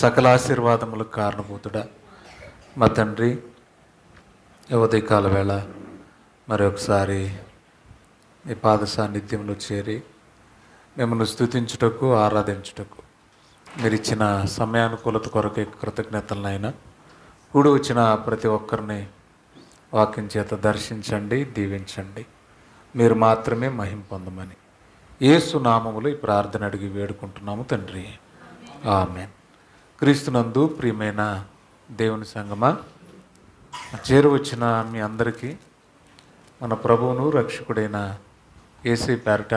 సకల ఆశీర్వాదములకు కారణభూతుడా మా తండ్రి, ఉదయకాల వేళ మరి ఒకసారి ఈ పాద సాన్నిధ్యంలో చేరి మిమ్మల్ని స్తుతించుటకు, ఆరాధించుటకు మీరు ఇచ్చిన సమయానుకూలత కొరకు కృతజ్ఞతలనైనా కూడి వచ్చిన ప్రతి ఒక్కరిని వాక్యం చేత దర్శించండి, దీవించండి. మీరు మాత్రమే మహిమ పొందమని యేసు నామములో ఈ ప్రార్థన అడిగి వేడుకుంటున్నాము తండ్రి, ఆమేన్. క్రీస్తునందు ప్రియమైన దేవుని సంగమా, చేరువచ్చిన మీ అందరికీ మన ప్రభువును రక్షకుడైన యేసు పేరిట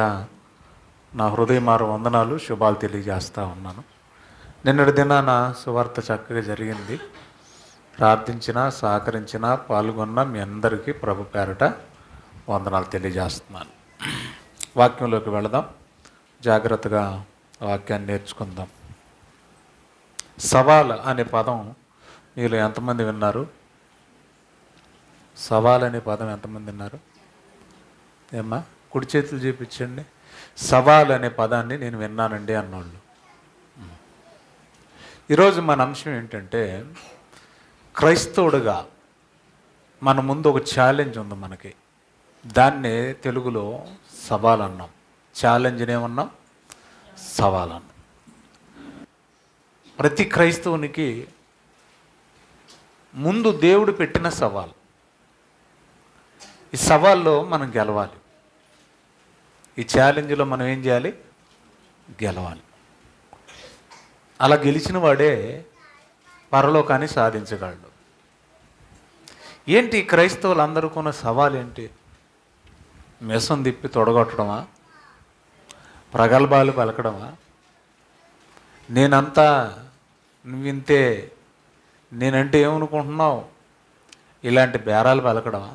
నా హృదయమార వందనాలు, శుభాలు తెలియజేస్తూ ఉన్నాను. నిన్నటి దినాన సువార్త చక్కగా జరిగింది. ప్రార్థించిన, సహకరించిన, పాల్గొన్న మీ అందరికీ ప్రభు పేరిట వందనాలు తెలియజేస్తున్నాను. వాక్యంలోకి వెళదాం, జాగ్రత్తగా వాక్యాన్ని నేర్చుకుందాం. సవాల్ అనే పదం మీలో ఎంతమంది విన్నారు? సవాల్ అనే పదం ఎంతమంది విన్నారు? ఏమ్మా కుడి చేతులు చూపించండి. సవాల్ అనే పదాన్ని నేను విన్నానండి అన్నోళ్ళు. ఈరోజు మన అంశం ఏంటంటే, క్రైస్తవుడుగా మన ముందు ఒక ఛాలెంజ్ ఉంది మనకి. దాన్నే తెలుగులో సవాల్ అన్నాం. ఛాలెంజ్ని ఏమన్నాం? సవాల్ అన్నాం. ప్రతి క్రైస్తవునికి ముందు దేవుడు పెట్టిన సవాల్. ఈ సవాల్లో మనం గెలవాలి. ఈ ఛాలెంజ్లో మనం ఏం చేయాలి? గెలవాలి. అలా గెలిచిన వాడే పరలోకాన్ని సాధించగలడు. ఏంటి క్రైస్తవులు అందరూ కొన్న సవాల్ ఏంటి? మెసం తిప్పి తొడగొట్టడమా? ప్రగల్భాలు పలకడమా? నేనంతా, నువ్వింతే, నేనంటే ఏమనుకుంటున్నావు? ఇలాంటి బేరాలు పలకడమా?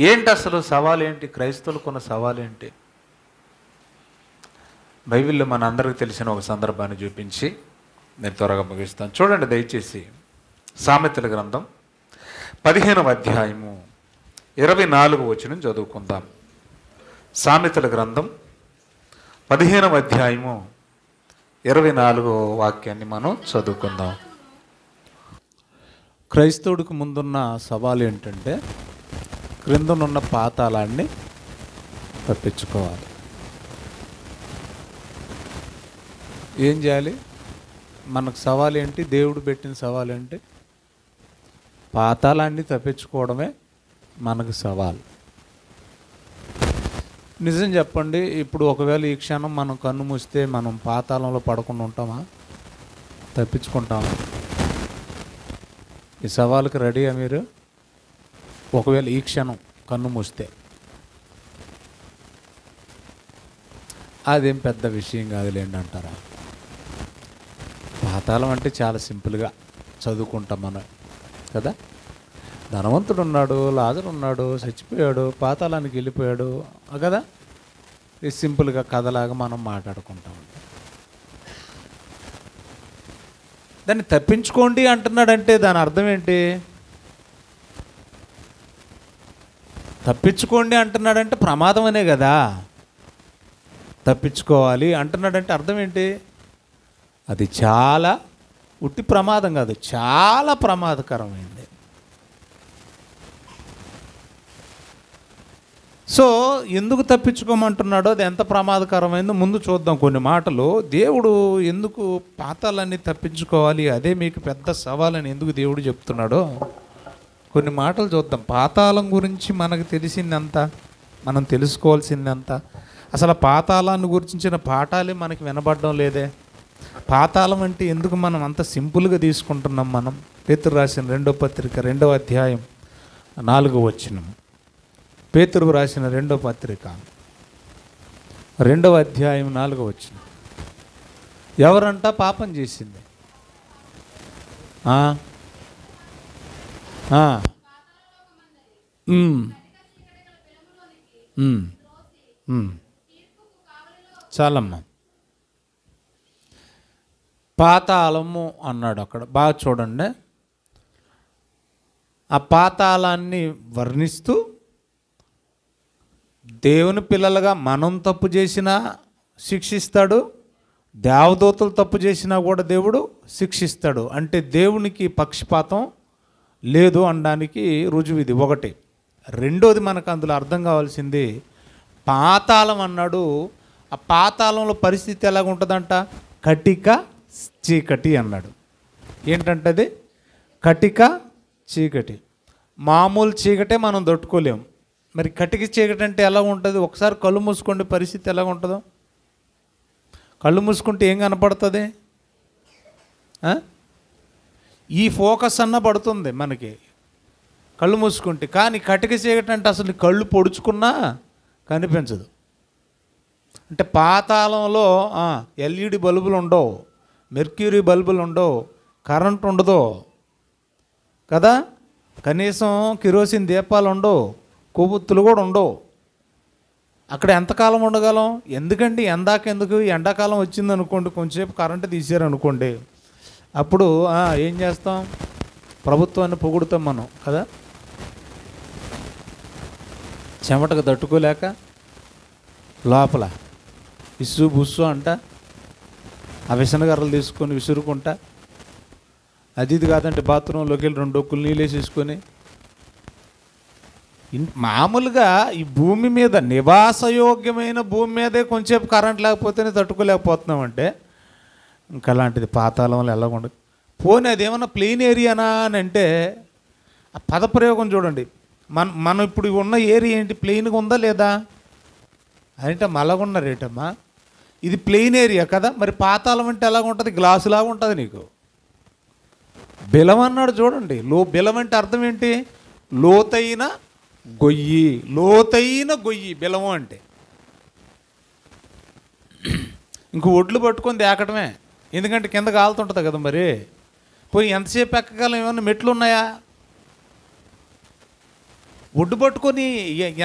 ఏంటి అసలు సవాల్ ఏంటి? క్రైస్తవులు కొన్న సవాల్ ఏంటి? బైబిల్లో మన అందరికీ తెలిసిన ఒక సందర్భాన్ని చూపించి నేను త్వరగా ముగిస్తాను. చూడండి దయచేసి, సామెతల గ్రంథం 15వ అధ్యాయము 24వ వచనం చదువుకుందాం. సామెతల గ్రంథం 15వ అధ్యాయము 24వ వాక్యాన్ని మనం చదువుకుందాం. క్రైస్తవుడికి ముందున్న సవాలు ఏంటంటే, క్రిందనున్న పాతాళాన్ని తప్పించుకోవాలి. ఏం చేయాలి? మనకు సవాల్ ఏంటి? దేవుడు పెట్టిన సవాల్ ఏంటి? పాతాళాన్ని తప్పించుకోవడమే మనకు సవాల్. నిజం చెప్పండి, ఇప్పుడు ఒకవేళ ఈ క్షణం మనం కన్ను మూస్తే మనం పాతాళంలో పడకుండా ఉంటామా? తప్పించుకుంటామా? ఈ సవాలుకి రెడీయా మీరు? ఒకవేళ ఈ క్షణం కన్ను మూస్తే అదేం పెద్ద విషయం కాదులేండి అంటారా? పాతాళం అంటే చాలా సింపుల్గా చదువుకుంటాం మనం కదా. ధనవంతుడు ఉన్నాడు, లాజరు ఉన్నాడు, చచ్చిపోయాడు, పాతాళానికి వెళ్ళిపోయాడు కదా. ఇది సింపుల్గా కథలాగా మనం మాట్లాడుకుంటాం. దాన్ని తప్పించుకోండి అంటున్నాడంటే దాని అర్థం ఏంటి? తప్పించుకోండి అంటున్నాడంటే ప్రమాదం అనే కదా. తప్పించుకోవాలి అంటున్నాడంటే అర్థం ఏంటి? అది చాలా ఉట్టి ప్రమాదం కాదు, చాలా ప్రమాదకరమైంది. సో ఎందుకు తప్పించుకోమంటున్నాడో, అది ఎంత ప్రమాదకరమైందో ముందు చూద్దాం కొన్ని మాటలు. దేవుడు ఎందుకు పాతాళాన్ని తప్పించుకోవాలి, అదే మీకు పెద్ద సవాలని ఎందుకు దేవుడు చెప్తున్నాడో కొన్ని మాటలు చూద్దాం. పాతాళం గురించి మనకు తెలిసిందంత, మనం తెలుసుకోవాల్సిందంత. అసలు పాతాళాన్ని గురించిన పాఠాలే మనకి వినబడడం లేదే. పాతాళం అంటే ఎందుకు మనం అంత సింపుల్గా తీసుకుంటున్నాం? మనం పేతురు రాసిన 2వ పత్రిక 2వ అధ్యాయం 4వ వచనం. పేతురు రాసిన 2వ పత్రిక 2వ అధ్యాయం 4వ వచనం. ఎవరంట పాపం చేసింది? చాలమ్మా. పాతాళము అన్నాడు అక్కడ. బాగా చూడండి, ఆ పాతాళాన్ని వర్ణిస్తూ దేవుని పిల్లలుగా మనం తప్పు చేసినా శిక్షిస్తాడు, దేవదూతలు తప్పు చేసినా కూడా దేవుడు శిక్షిస్తాడు. అంటే దేవునికి పక్షపాతం లేదు అనడానికి రుజువు ఇది ఒకటి. రెండోది మనకు అందులో అర్థం కావాల్సింది, పాతాళం అన్నాడు. ఆ పాతాళంలో పరిస్థితి ఎలాగ ఉంటుందంట? కటిక చీకటి అన్నాడు. ఏంటంటే అది కటిక చీకటి. మామూలు చీకటే మనం తట్టుకోలేం. మరి కటిక చీకటి అంటే ఎలా ఉంటుంది? ఒకసారి కళ్ళు మూసుకోండి, పరిస్థితి ఎలా ఉంటుందో. కళ్ళు మూసుకుంటే ఏం కనపడుతుంది? ఈ ఫోకస్ అన్న పడుతుంది మనకి కళ్ళు మూసుకుంటే. కానీ కటిక చీకటి అంటే అసలు కళ్ళు పొడుచుకున్నా కనిపించదు. అంటే పాతాళంలో ఎల్ఈడి బల్బులు ఉండవు, మెర్క్యూరీ బల్బులు ఉండవు, కరెంట్ ఉండదు కదా, కనీసం కిరోసిన్ దీపాలు ఉండవు, కొవ్వొత్తులు కూడా ఉండవు. అక్కడ ఎంతకాలం ఉండగలం? ఎందుకండి ఎందాకెందుకు? ఎండాకాలం వచ్చిందనుకోండి, కొంచెంసేపు కరెంటు తీసారనుకోండి, అప్పుడు ఏం చేస్తాం? ప్రభుత్వాన్ని పొగుడుతాం మనం కదా. చెమటకు తట్టుకోలేక లోపల ఇసు బుస్సు అంట ఆ విసనగర్రలు తీసుకొని విసురుకుంటా, అది ఇది కాదంటే బాత్రూంలోకి వెళ్ళి 2 డొక్కులు నీళ్ళు వేసేసుకొని, మామూలుగా ఈ భూమి మీద నివాసయోగ్యమైన భూమి మీదే కొంచెంసేపు కరెంట్ లేకపోతేనే తట్టుకోలేకపోతున్నామంటే ఇంకా అలాంటిది పాతాళంలో వెళ్ళకుండా. పోనీ అదేమన్నా ప్లెయిన్ ఏరియానా అని అంటే ఆ పదప్రయోగం చూడండి. మనం ఇప్పుడు ఉన్న ఏరియా ఏంటి? ప్లెయిన్గా ఉందా లేదా? అంటే మలగున్నారేటమ్మా, ఇది ప్లెయిన్ ఏరియా కదా. మరి పాతాళం అంటే ఎలాగ ఉంటుంది? గ్లాసులాగా ఉంటుంది నీకు. బిలం అన్నాడు చూడండి. బిలం అంటే అర్థం ఏంటి? లోతైన గొయ్యి. లోతైన గొయ్యి బిలము అంటే. ఇంక ఒడ్లు పట్టుకొని దేకటమే, ఎందుకంటే కింద కాలుతుంటుంది కదా. మరి పోయి ఎంతసేపు ఎక్కగలం? ఏమన్నా మెట్లు ఉన్నాయా? ఒడ్డు పట్టుకొని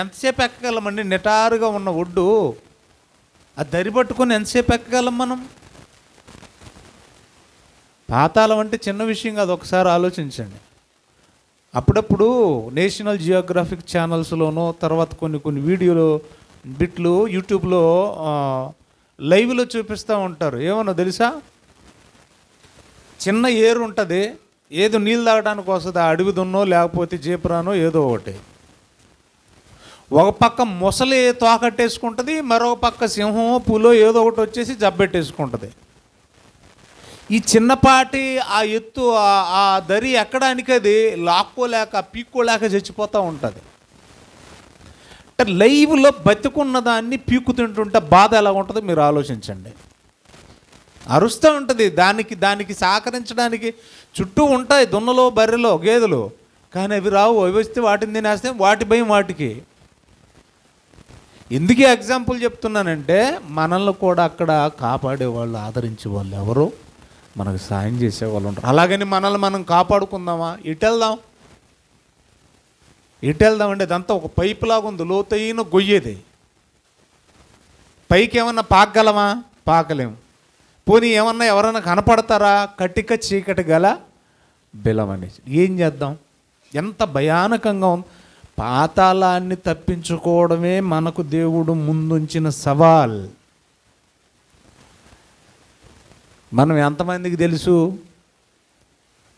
ఎంతసేపు ఎక్కగలమండి? నిటారుగా ఉన్న ఒడ్డు ఆ దరి పట్టుకొని ఎంతసేపు ఎక్కగలం మనం? పాతాళం అంటే చిన్న విషయం కాదు, ఒకసారి ఆలోచించండి. అప్పుడప్పుడు నేషనల్ జియోగ్రాఫిక్ ఛానల్స్లోనో, తర్వాత కొన్ని వీడియోలు బిట్లు యూట్యూబ్లో లైవ్లో చూపిస్తూ ఉంటారు. ఏమన్నా తెలుసా? చిన్న ఏరు ఉంటుంది, ఏదో నీళ్ళు తాగడానికి వస్తుంది, ఆ అడవి దున్నో లేకపోతే జీపురానో ఏదో ఒకటి. ఒక పక్క మొసలి తోకట్టేసుకుంటుంది, మరొక పక్క సింహం పులో ఏదో ఒకటి వచ్చేసి జబ్బెట్టేసుకుంటుంది. ఈ చిన్నపాటి ఆ ఎత్తు ఆ దరి ఎక్కడానికి అది లాక్కోలేక పీక్కోలేక చచ్చిపోతూ ఉంటుంది. అంటే లైవ్లో బతికున్న దాన్ని పీక్కుతుంటుంటే బాధ ఎలా ఉంటుందో మీరు ఆలోచించండి. అరుస్తూ ఉంటుంది. దానికి సహకరించడానికి చుట్టూ ఉంటాయి దున్నలో, బర్రెలో, గేదెలు, కానీ అవి రావు. అవి వస్తే వాటిని తినేస్తే వాటి భయం వాటికి. ఎందుకు ఎగ్జాంపుల్ చెప్తున్నానంటే, మనల్ని కూడా అక్కడ కాపాడేవాళ్ళు, ఆదరించేవాళ్ళు ఎవరు? మనకు సాయం చేసేవాళ్ళు ఉంటారు. అలాగని మనల్ని మనం కాపాడుకుందామా? ఎటు వెళ్దామంటే అదంతా ఒక పైపు లాగా ఉంది, లోతైన గొయ్యేది. పైకి ఏమన్నా పాకగలమా? పాకలేము. పోనీ ఏమన్నా ఎవరన్నా కనపడతారా? కటిక చీకటి గల బిలం అనేసి. ఏం చేద్దాం? ఎంత భయానకంగా ఉంది. పాతాళాన్ని తప్పించుకోవడమే మనకు దేవుడు ముందుంచిన సవాల్. మనం ఎంతమందికి తెలుసు?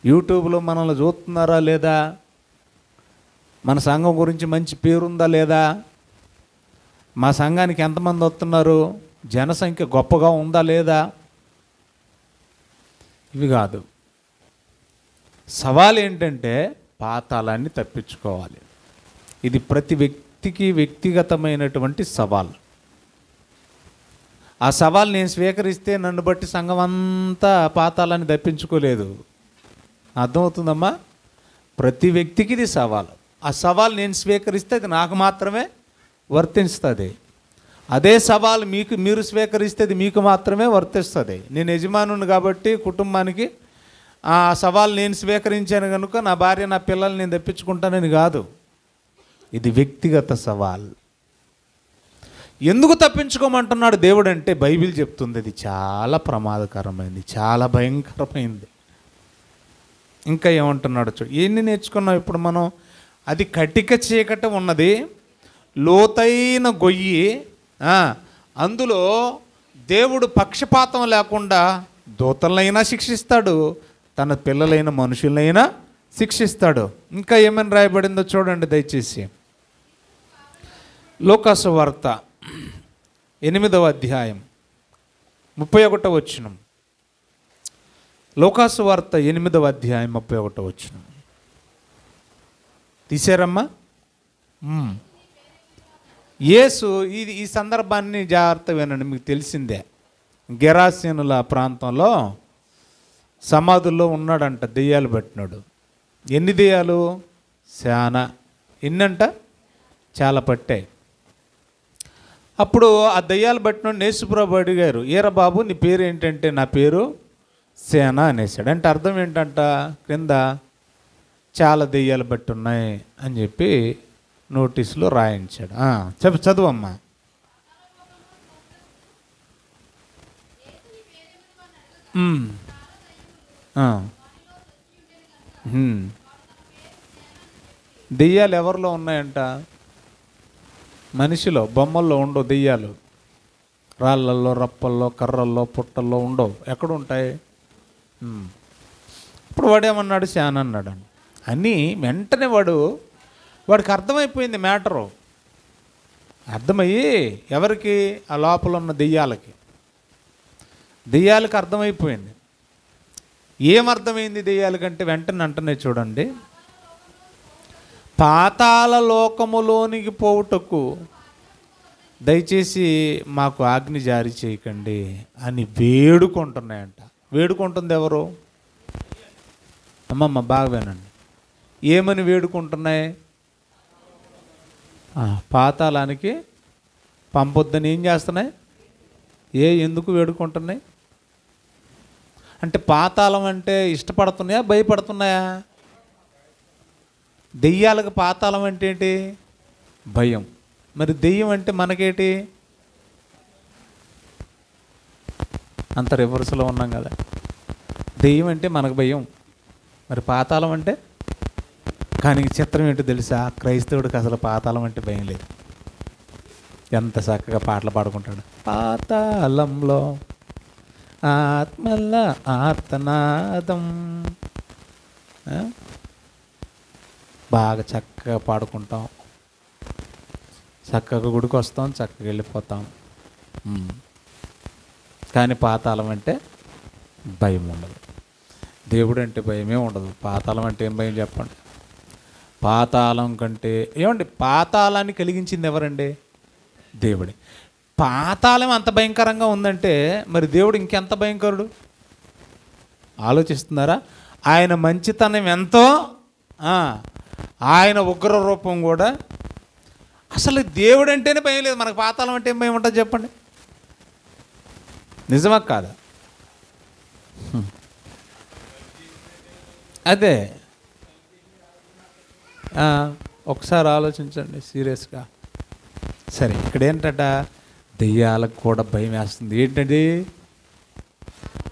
యూట్యూబ్లో మనల్ని చూస్తున్నారా లేదా? మన సంఘం గురించి మంచి పేరుందా లేదా? మా సంఘానికి ఎంతమంది వస్తున్నారు? జనసంఖ్య గొప్పగా ఉందా లేదా? ఇవి కాదు. సవాల్ ఏంటంటే పాతాళాన్ని తప్పించుకోవాలి. ఇది ప్రతి వ్యక్తికి వ్యక్తిగతమైనటువంటి సవాల్. ఆ సవాల్ నేను స్వీకరిస్తే నన్ను బట్టి సంఘం అంతా పాతాళాన్ని తప్పించుకోలేదు. అర్థమవుతుందమ్మా? ప్రతి వ్యక్తికి ఇది సవాల్. ఆ సవాల్ నేను స్వీకరిస్తే అది నాకు మాత్రమే వర్తిస్తుంది. అదే సవాల్ మీరు స్వీకరిస్తే అది మీకు మాత్రమే వర్తిస్తుంది. నేను యజమానుని కాబట్టి కుటుంబానికి ఆ సవాల్ నేను స్వీకరించాను కనుక నా భార్య, నా పిల్లలు నేను తప్పించుకుంటానని కాదు. ఇది వ్యక్తిగత సవాల్. ఎందుకు తప్పించుకోమంటున్నాడు దేవుడు అంటే బైబిల్ చెప్తుంది అది చాలా ప్రమాదకరమైంది, చాలా భయంకరమైంది. ఇంకా ఏమంటున్నాడు చూడు. ఎన్ని నేర్చుకున్నాం ఇప్పుడు మనం? అది కటిక చీకటి ఉన్నది, లోతైన గొయ్యి, అందులో దేవుడు పక్షపాతం లేకుండా దూతలైనా శిక్షిస్తాడు, తన పిల్లలైన మనుషులైనా శిక్షిస్తాడు. ఇంకా ఏమని రాయబడిందో చూడండి దయచేసి. లూకాసు వార్త 8వ అధ్యాయం 31వ వచనం. లూకాసు వార్త 8వ అధ్యాయం 31వ వచనం తీశారమ్మా. యేసు ఈ సందర్భాన్ని జాగ్రత్త వినండి, మీకు తెలిసిందే. గెరాసీనుల ప్రాంతంలో సమాధుల్లో ఉన్నాడంట దెయ్యాలు పట్టినాడు. ఎన్ని దెయ్యాలు? శానా. ఎన్నంట? చాలా పట్టాయి. అప్పుడు ఆ దెయ్యాలు పట్టినోడు యేసుప్రభు అడిగారు, ఏరా బాబు నీ పేరు ఏంటంటే, నా పేరు సేన అనేసాడు. అంటే అర్థం ఏంటంట, క్రింద చాలా దెయ్యాలు బట్టి ఉన్నాయి అని చెప్పి నోటీసులో రాయించాడు. చదువమ్మా. దెయ్యాలు ఎవరిలో ఉన్నాయంట? మనిషిలో, బొమ్మల్లో ఉండవు దెయ్యాలు. రాళ్ళల్లో, రప్పల్లో, కర్రల్లో, పుట్టల్లో ఉండవు. ఎక్కడ ఉంటాయి? ఇప్పుడు వాడేమన్నాడు? శాన అన్నాడు అని వెంటనే వాడికి అర్థమైపోయింది మ్యాటరు. అర్థమయ్యి ఎవరికి? ఆ లోపల ఉన్న దెయ్యాలకి అర్థమైపోయింది. ఏమర్థమైంది దెయ్యాలకంటే? వెంటనే చూడండి, పాతాళ లోకములోనికి పోవుటకు దయచేసి మాకు ఆజ్ఞ జారీ చేయకండి అని వేడుకుంటున్నాయంట. వేడుకుంటుంది ఎవరు? అమ్మమ్మ బాగా వినండి. ఏమని వేడుకుంటున్నాయి? పాతాళానికి పంపొద్దని ఏం చేస్తున్నాయి? ఎందుకు వేడుకుంటున్నాయి అంటే, పాతాళం అంటే ఇష్టపడుతున్నాయా, భయపడుతున్నాయా? దెయ్యాలకు పాతాళం అంటే ఏంటి? భయం. మరి దెయ్యం అంటే మనకేంటి? అంత రివర్స్లో ఉన్నాం కదా. దెయ్యం అంటే మనకు భయం, మరి పాతాళం అంటే? కానీ చిత్రం ఏంటో తెలుసా? క్రైస్తవుడికి అసలు పాతాళం అంటే భయం లేదు. ఎంత చక్కగా పాటలు పాడుకుంటాడు. పాతాళంలో ఆత్మల ఆర్తనాదం, బాగా చక్కగా పాడుకుంటాం, చక్కగా గుడికి వస్తాం, చక్కగా వెళ్ళిపోతాం. కానీ పాతాళం అంటే భయం ఉండదు. దేవుడు అంటే భయమే ఉండదు. పాతాళం అంటే ఏం భయం చెప్పండి? పాతాళం కంటే ఏమండి, పాతాళాన్ని కలిగించింది ఎవరండి? దేవుడే. పాతాళం అంత భయంకరంగా ఉందంటే మరి దేవుడు ఇంకెంత భయంకరుడు? ఆలోచిస్తున్నారా? ఆయన మంచితనం ఎంతో, ఆయన ఉగ్ర రూపం కూడా. అసలు దేవుడు అంటేనే భయం లేదు, మనకు పాతాళం అంటే ఏం భయం ఉంటుంది చెప్పండి? నిజమా కాదా? అదే ఒకసారి ఆలోచించండి సీరియస్గా. సరే, ఇక్కడ ఏంటంట, దెయ్యాలకు కూడా భయం వేస్తుంది. ఏంటండి?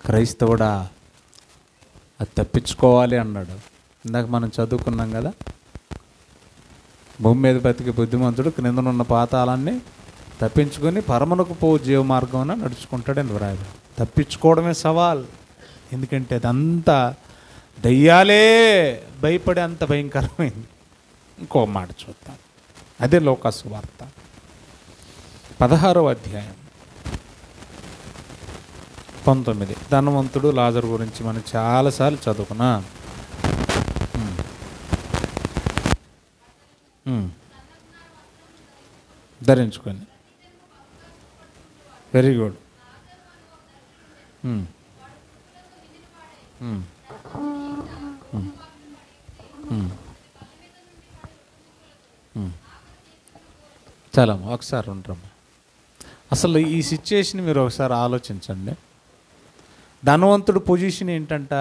క్రైస్తవుడా అది తప్పించుకోవాలి అన్నాడు. ఇందాక మనం చదువుకున్నాం కదా, భూమి మీద బతికే బుద్ధిమంతుడు క్రిందనున్న పాతాళాన్ని తప్పించుకొని పరమునకు పో జీవ మార్గం నడుచుకుంటాడని వ్రాయబడి. తప్పించుకోవడమే సవాల్. ఎందుకంటే అదంతా దయ్యాలే భయపడే అంత భయంకరమైంది. ఇంకో మాట చూద్దాం. అదే లూకాసు వార్త 16వ అధ్యాయం 19. ధనవంతుడు లాజరు గురించి మనం చాలాసార్లు చదువుకున్నా. ధరించుకొని, వెరీ గుడ్. చాలా ఒకసారి ఉండరమ్మా. అసలు ఈ సిచ్యుయేషన్ మీరు ఒకసారి ఆలోచించండి. ధనవంతుడు పొజిషన్ ఏంటంట?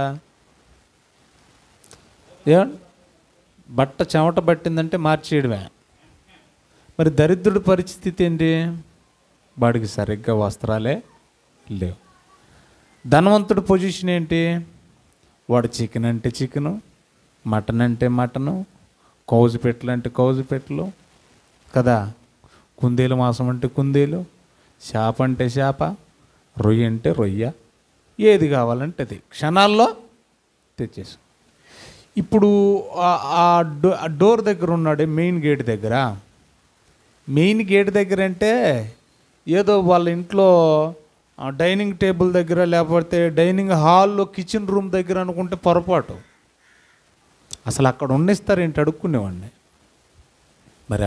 బట్ట చెమట పట్టిందంటే మార్చేయడమే. మరి దరిద్రుడి పరిస్థితి ఏంటి? వాడికి సరిగ్గా వస్త్రాలే లేవు. ధనవంతుడి పొజిషన్ ఏంటి? వాడు చికెన్ అంటే చికెను, మటన్ అంటే మటను, కౌజు పెట్టలు అంటే కౌజు పెట్టలు కదా, కుందేలు మాంసం అంటే కుందేలు, చేప అంటే చేప, రొయ్య అంటే రొయ్య, ఏది కావాలంటే అది క్షణాల్లో తెచ్చేసాం. ఇప్పుడు ఆ డోర్ దగ్గర ఉన్నాడే, మెయిన్ గేట్ దగ్గర. మెయిన్ గేట్ దగ్గర అంటే ఏదో వాళ్ళ ఇంట్లో డైనింగ్ టేబుల్ దగ్గర, లేకపోతే డైనింగ్ హాల్లో కిచెన్ రూమ్ దగ్గర అనుకుంటే పొరపాటు. అసలు అక్కడ ఉండేస్తారు ఏంటి అడుక్కునేవాడిని. మరి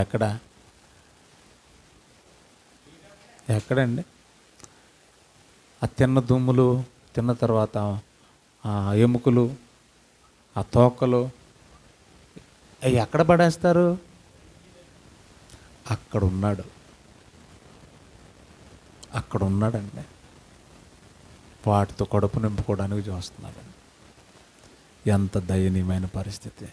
ఎక్కడండి? ఆ తిన్న దుమ్ములు, తిన్న తర్వాత ఆ ఎముకలు, ఆ తోకలు అవి ఎక్కడ పడేస్తారు? అక్కడ ఉన్నాడండి. వాటితో కడుపు నింపుకోవడానికి చూస్తున్నాడు. ఎంత దయనీయమైన పరిస్థితి.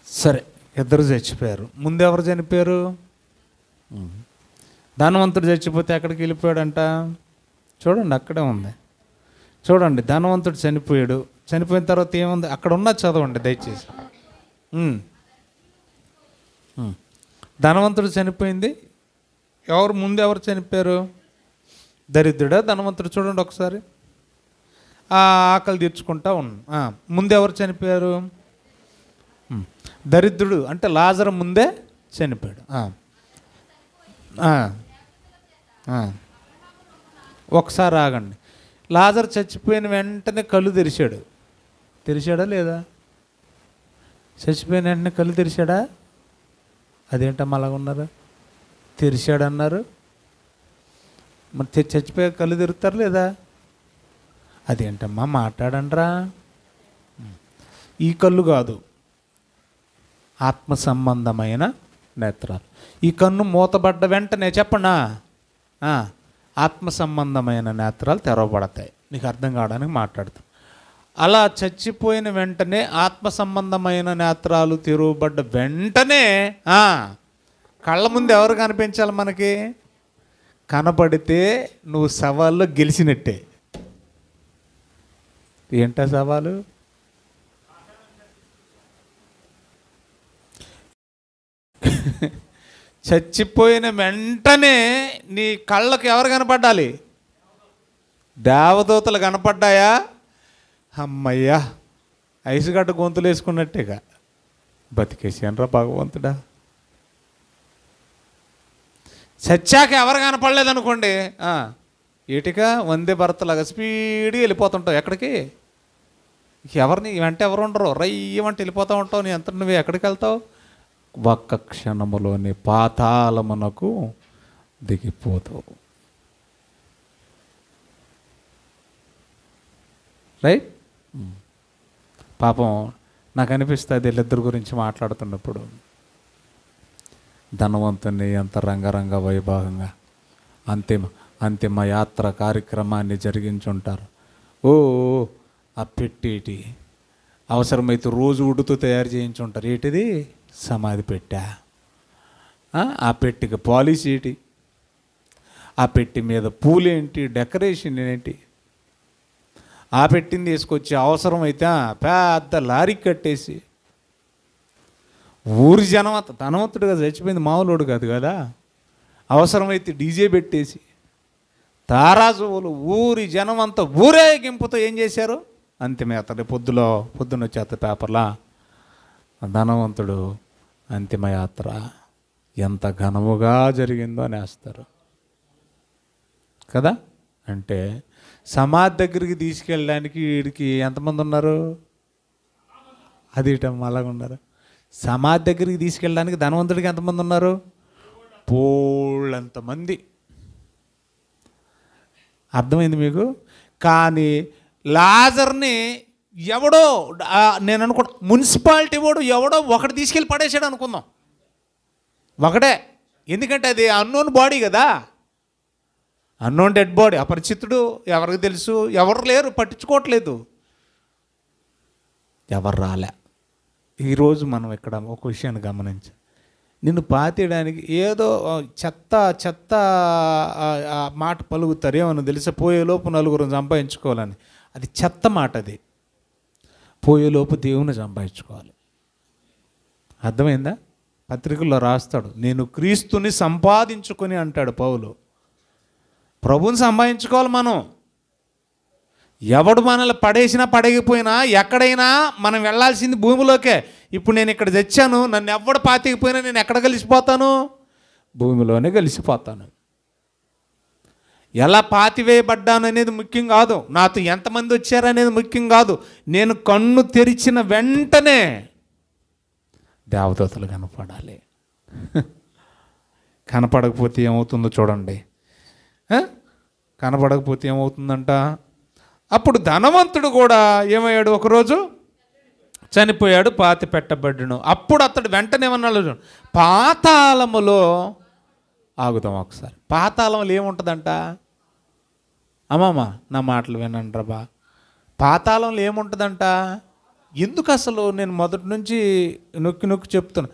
సరే, ఇద్దరు చచ్చిపోయారు. ముందెవరు చనిపోయారు? ధనవంతుడు చచ్చిపోతే ఎక్కడికి వెళ్ళిపోయాడంట? చూడండి, అక్కడే ఉంది. చూడండి, ధనవంతుడు చనిపోయాడు. చనిపోయిన తర్వాత ఏముంది అక్కడ? ఉన్నది చదవండి దయచేసి. ధనవంతుడు చనిపోయింది. ముందెవరు చనిపోయారు? దరిద్రుడా ధనవంతుడు? చూడండి ఒకసారి. ఆకలి తీర్చుకుంటా ఉన్నా. ముందెవరు చనిపోయారు? దరిద్రుడు అంటే లాజరు ముందే చనిపోయాడు. ఒకసారి ఆగండి. లాజరు చచ్చిపోయిన వెంటనే కళ్ళు తెరిచాడా లేదా? చచ్చిపోయిన వెంటనే కళ్ళు తెరిచాడా? అదేంటమ్మా అలాగ ఉన్నారు? తెరిచాడన్నారు. మరి చచ్చిపోయే కళ్ళు తెరుతారు లేదా? అదేంటమ్మా మాట్లాడండ్రా. ఈ కళ్ళు కాదు, ఆత్మ సంబంధమైన నేత్రాలు. ఈ కన్ను మూతబడ్డ వెంటనే చెప్పండి, ఆత్మ సంబంధమైన నేత్రాలు తెరవబడతాయి. నీకు అర్థం కావడానికి మాట్లాడతాం. అలా చచ్చిపోయిన వెంటనే ఆత్మ సంబంధమైన నేత్రాలు తెరవబడ్డ వెంటనే కళ్ళ ముందు ఎవరు కనిపించాలి మనకి? కనపడితే నువ్వు సవాల్లో గెలిచినట్టే. ఏంటా సవాలు? చచ్చిపోయిన వెంటనే నీ కళ్ళకు ఎవరు కనపడాలి? దేవదూతలు కనపడ్డాయా? అమ్మయ్యా, ఐసుగడ్డ గొంతులు వేసుకున్నట్టేగా. బతికేసానరా భగవంతుడా. చచ్చాక ఎవరు కనపడలేదనుకోండి, ఏటిగా వందే భరతలాగా స్పీడ్గా వెళ్ళిపోతుంటావు. ఎక్కడికి? ఎవరిని వెంట ఎవరు ఉండరు, రయ్యమంటే వెళ్ళిపోతూ ఉంటావు. నీ అంత నువ్వు ఎక్కడికి వెళ్తావు? ఒక్క క్షణములోని పాతాళమునకు దిగిపోతావు. రైట్? పాపం నాకు అనిపిస్తుంది వీళ్ళిద్దరి గురించి మాట్లాడుతున్నప్పుడు, ధనవంతుని ఎంత రంగరంగ వైభవంగా అంతిమ యాత్ర కార్యక్రమాన్ని జరిగించుంటారు. ఆ పెట్టేటి అవసరమైతే రోజు ఉడ్డుతో తయారు చేయించుంటారు. ఏంటిది? సమాధి పెట్టా. ఆ పెట్టికి పాలిష్ ఏంటి? ఆ పెట్టి మీద పూలేంటి? డెకరేషన్ ఏంటి? ఆ పెట్టింది తీసుకొచ్చి అవసరమైతే పెద్ద లారీ కట్టేసి ఊరి జనం అంతా, ధనవంతుడుగా చచ్చిపోయింది మామూలుడు కాదు కదా, అవసరమైతే డీజే పెట్టేసి తారాజువులు ఊరి జనం అంతా ఊరేగింపుతో ఏం చేశారు? అంతిమయాత్ర. పొద్దున వచ్చేత పేపర్లా ధనవంతుడు అంతిమయాత్ర ఎంత ఘనముగా జరిగిందో అనేస్తారు కదా. అంటే సమాధి దగ్గరికి తీసుకెళ్ళడానికి వీడికి ఎంతమంది ఉన్నారు? అది ఇటమ్మ అలాగ ఉన్నారు. సమాధి దగ్గరికి తీసుకెళ్ళడానికి ధనవంతుడికి ఎంతమంది ఉన్నారు? పోళ్ళంతమంది. అర్థమైంది మీకు? కానీ లాజర్ని ఎవడో, నేను అనుకో మున్సిపాలిటీ వాడు ఎవడో ఒకటి తీసుకెళ్ళి పడేసాడు అనుకుందాం. ఒకటే. ఎందుకంటే అది అన్నోన్ బాడీ కదా, అన్నోన్ డెడ్ బాడీ, అపరిచితుడు. ఎవరికి తెలుసు? ఎవరు లేరు, పట్టించుకోవట్లేదు, ఎవరు రాలే. ఈరోజు మనం ఇక్కడ ఒక విషయాన్ని గమనించి, నిన్ను పాతేయడానికి ఏదో చెత్త మాట పలుకుతారు. ఏమన్నా తెలుసా? పోయేలోపు నలుగురు సంపాదించుకోవాలని. అది చెత్త మాట. అది పోయేలోపు దేవుని సంపాదించుకోవాలి. అర్థమైందా? పత్రికల్లో రాస్తాడు, నేను క్రీస్తుని సంపాదించుకొని అంటాడు పౌలు. ప్రభువుని సంపాదించుకోవాలి మనం. ఎవడు మనల్ని పడేసినా పడేగిపోయినా ఎక్కడైనా మనం వెళ్ళాల్సింది భూమిలోకే. ఇప్పుడు నేను ఇక్కడ తెచ్చాను, నన్ను ఎవడు పాతికిపోయినా నేను ఎక్కడ కలిసిపోతాను? భూమిలోనే కలిసిపోతాను. ఎలా పాతివేయబడ్డాను అనేది ముఖ్యం కాదు, నాతో ఎంతమంది వచ్చారనేది ముఖ్యం కాదు. నేను కన్ను తెరిచిన వెంటనే దేవదూతలు కనపడాలి. కనపడకపోతే ఏమవుతుందో చూడండి. కనపడకపోతే ఏమవుతుందంట? అప్పుడు ధనవంతుడు కూడా ఏమయ్యాడు? ఒకరోజు చనిపోయాడు, పాతి పెట్టబడ్డాను. అప్పుడు అతడు వెంటనే ఏమన్నాడు? పాతాళములో ఆగుతాం ఒకసారి. పాతాళంలో ఏముంటుందంట? అమ్మమ్మ నా మాటలు వినండి రా బా. పాతాళంలో ఏముంటుందంట? ఎందుకు అసలు నేను మొదటి నుంచి నొక్కి నొక్కి చెప్తున్నా,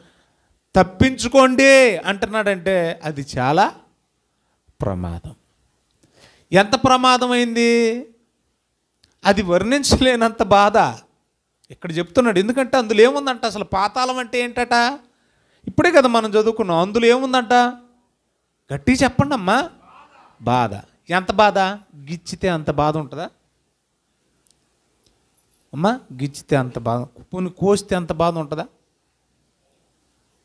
తప్పించుకోండి అంటున్నాడంటే అది చాలా ప్రమాదం. ఎంత ప్రమాదమైంది, అది వర్ణించలేనంత బాధ ఇక్కడ చెప్తున్నాడు. ఎందుకంటే అందులో ఏముందంట? అసలు పాతాళం అంటే ఏంటట? ఇప్పుడే కదా మనం చదువుకున్నాం. అందులో ఏముందంట? గట్టి చెప్పండి అమ్మా. బాధ. ఎంత బాధ? గిచ్చితే అంత బాధ ఉంటుందా అమ్మా? గిచ్చితే అంత బాధ. పోనీ కోస్తే అంత బాధ ఉంటుందా?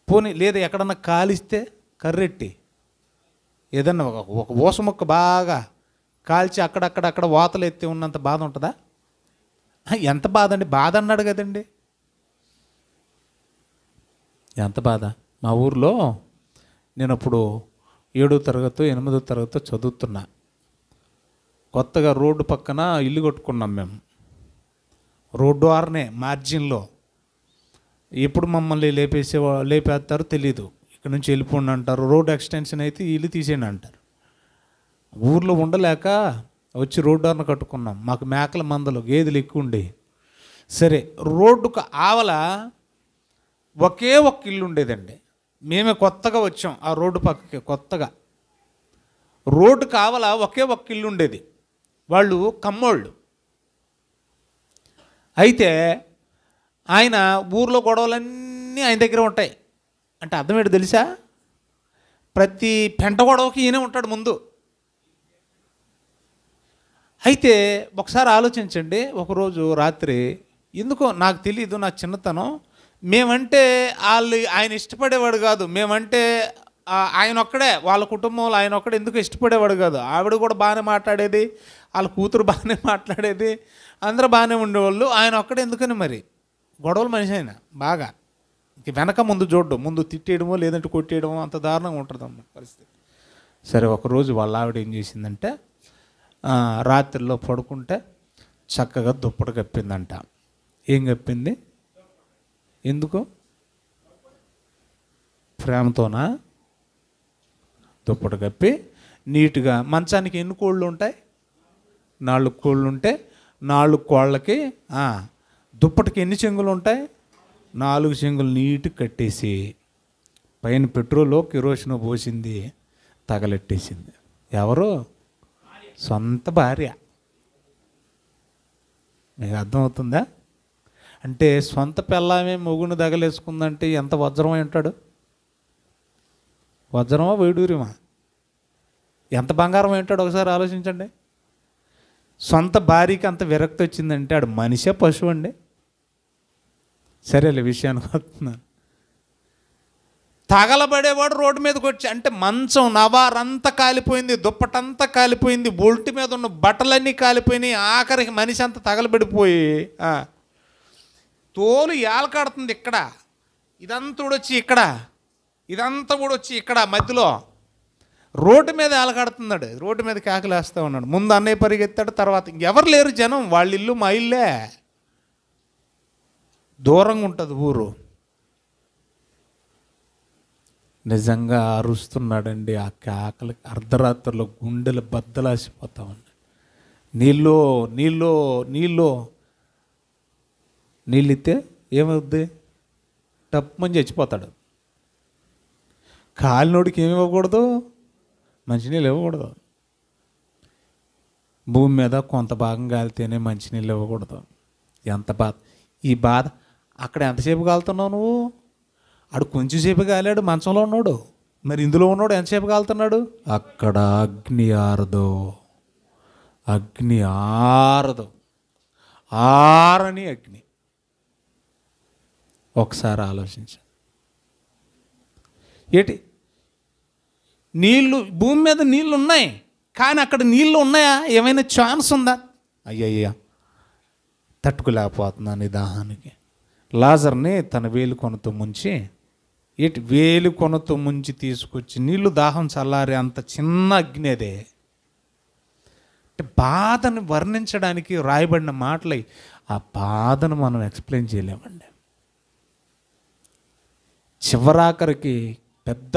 పోనీ లేదా ఎక్కడన్నా కాలిస్తే కర్రెట్టి ఏదన్నా ఒక ఊస మొక్క బాగా కాల్చి అక్కడక్కడ వాతలు ఎత్తి ఉన్నంత బాధ ఉంటుందా? ఎంత బాధ అండి? బాధ అన్నాడు కదండి. ఎంత బాధ. మా ఊర్లో నేను అప్పుడు 7వ తరగతి 8వ తరగతి చదువుతున్నా. కొత్తగా రోడ్డు పక్కన ఇల్లు కట్టుకున్నాం మేము. రోడ్డు ఆరనే మార్జిన్లో. ఎప్పుడు మమ్మల్ని లేపేస్తారో తెలీదు. ఇక్కడ నుంచి వెళ్ళిపోండి అంటారు. రోడ్డు ఎక్స్టెన్షన్ అయితే ఇల్లు తీసేయండి అంటారు. ఊర్లో ఉండలేక వచ్చి రోడ్డు ఆరన కట్టుకున్నాం. మాకు మేకల మందలు గేదెలు ఎక్కువ ఉండే. సరే, రోడ్డుకు ఆవల ఒకే ఒక్క ఇల్లు ఉండేదండి. మేమే కొత్తగా వచ్చాం ఆ రోడ్డు పక్కకి. కొత్తగా రోడ్డు కావల ఒకే ఒక్క ఇల్లు ఉండేది. వాళ్ళు కమ్మోళ్ళు. అయితే ఆయన ఊర్లో గొడవలన్నీ ఆయన దగ్గర ఉంటాయి. అంటే అర్థం ఏంటి తెలుసా? ప్రతి పెంట గొడవకి ఈయనే ఉంటాడు ముందు. అయితే ఒకసారి ఆలోచించండి. ఒకరోజు రాత్రి ఎందుకో నాకు తెలీదు, నాకు చిన్నతనం, మేమంటే ఆయన ఇష్టపడేవాడు కాదు. మేమంటే ఆయన ఒక్కడే, వాళ్ళ కుటుంబంలో ఆయన ఒక్కడే ఎందుకు ఇష్టపడేవాడు కాదు. ఆవిడ కూడా బాగానే మాట్లాడేది, వాళ్ళ కూతురు బాగానే మాట్లాడేది, అందరూ బాగానే ఉండేవాళ్ళు. ఆయన ఒక్కడే ఎందుకని మరి గొడవలు మనిషి ఆయన బాగా. ఇంక వెనక ముందు చూడడం, ముందు తిట్టేయడమో లేదంటే కొట్టేయడమో అంత దారుణంగా ఉంటుంది అమ్మ పరిస్థితి. సరే, ఒకరోజు వాళ్ళ ఆవిడ ఏం చేసిందంటే రాత్రిలో పడుకుంటే చక్కగా దుప్పటి కప్పిందంట. ఏం కప్పింది? ఎందుకు? ప్రేమతోనా? దుప్పటి కప్పి నీట్గా మంచానికి ఎన్ని కోళ్ళు ఉంటాయి? 4 కోళ్ళు ఉంటే 4 కోళ్ళకి దుప్పటికి ఎన్ని చెంగులు ఉంటాయి? 4 చెంగులు నీట్గా కట్టేసి పైన పెట్రోలో కిరోసినో పోసింది, తగలెట్టేసింది. ఎవరు? సొంత భార్య. మీకు అర్థమవుతుందా? అంటే సొంత పెళ్ళామే మొగుని తగలేసుకుందంటే ఎంత వజ్రమై ఉంటాడు? వజ్రమా వైడూర్యమా? ఎంత బంగారం ఉంటాడు ఒకసారి ఆలోచించండి. సొంత భార్యకి అంత విరక్తి వచ్చిందంటే ఆడు మనిషే పశువు అండి. సరేలే, విషయానికి వస్తున్నాను. తగలబడేవాడు రోడ్డు మీదకి వచ్చి, అంటే మంచం నవారంతా కాలిపోయింది, దుప్పటంతా కాలిపోయింది, బొల్టి మీద ఉన్న బట్టలన్నీ కాలిపోయినాయి, ఆఖరికి మనిషి అంతా తగలబడిపోయి తోలు ఏలకాడుతుంది. ఇక్కడ ఇదంతా కూడా వచ్చి ఇక్కడ, ఇదంతా కూడా వచ్చి ఇక్కడ మధ్యలో రోడ్డు మీద ఏలకాడుతున్నాడు. రోడ్డు మీద కేకలేస్తూ ఉన్నాడు. ముందు అన్నయ్య పరిగెత్తాడు, తర్వాత ఇంకెవరు లేరు జనం. వాళ్ళ ఇల్లు మా ఇల్లే, దూరంగా ఉంటుంది ఊరు. నిజంగా అరుస్తున్నాడండి. ఆ కేకలకి అర్ధరాత్రిలో గుండెలు బద్దలాసిపోతా ఉన్నాయి. నీళ్ళు నీళ్ళు నీళ్ళు నీళ్ళితే ఏమవుద్ది? టప్పుమని చచ్చిపోతాడు. కాలినోడికి ఏమి ఇవ్వకూడదు? మంచినీళ్ళు ఇవ్వకూడదు. భూమి మీద కొంత భాగం కాలితేనే మంచినీళ్ళు ఇవ్వకూడదు. ఎంత బాధ! ఈ బాధ అక్కడ ఎంతసేపు కాలుతున్నావు నువ్వు? ఆడు కొంచెంసేపు కాలాడు, మంచంలో ఉన్నాడు. మరి ఇందులో ఉన్నాడు ఎంతసేపు కాలుతున్నాడు? అక్కడ అగ్ని ఆరదు, అగ్ని ఆరదు, ఆరని అగ్ని. ఒకసారి ఆలోచించండి. ఏంటి నీళ్ళు, భూమి మీద నీళ్ళు ఉన్నాయి, కానీ అక్కడ నీళ్ళు ఉన్నాయా? ఏమైనా ఛాన్స్ ఉందా? అయ్యయ్యా తట్టుకోలేకపోతున్నాను ఈ దాహానికి. లాజర్ని తన వేలు కొనతో ముంచి, వేలు కొనతో ముంచి తీసుకొచ్చి నీళ్లు దాహం చల్లారే అంత చిన్న అగ్ని అదే. అంటే బాధను వర్ణించడానికి రాయబడిన మాటలై, ఆ బాధను మనం ఎక్స్ప్లెయిన్ చేయలేమండి. చివరాఖరికి పెద్ద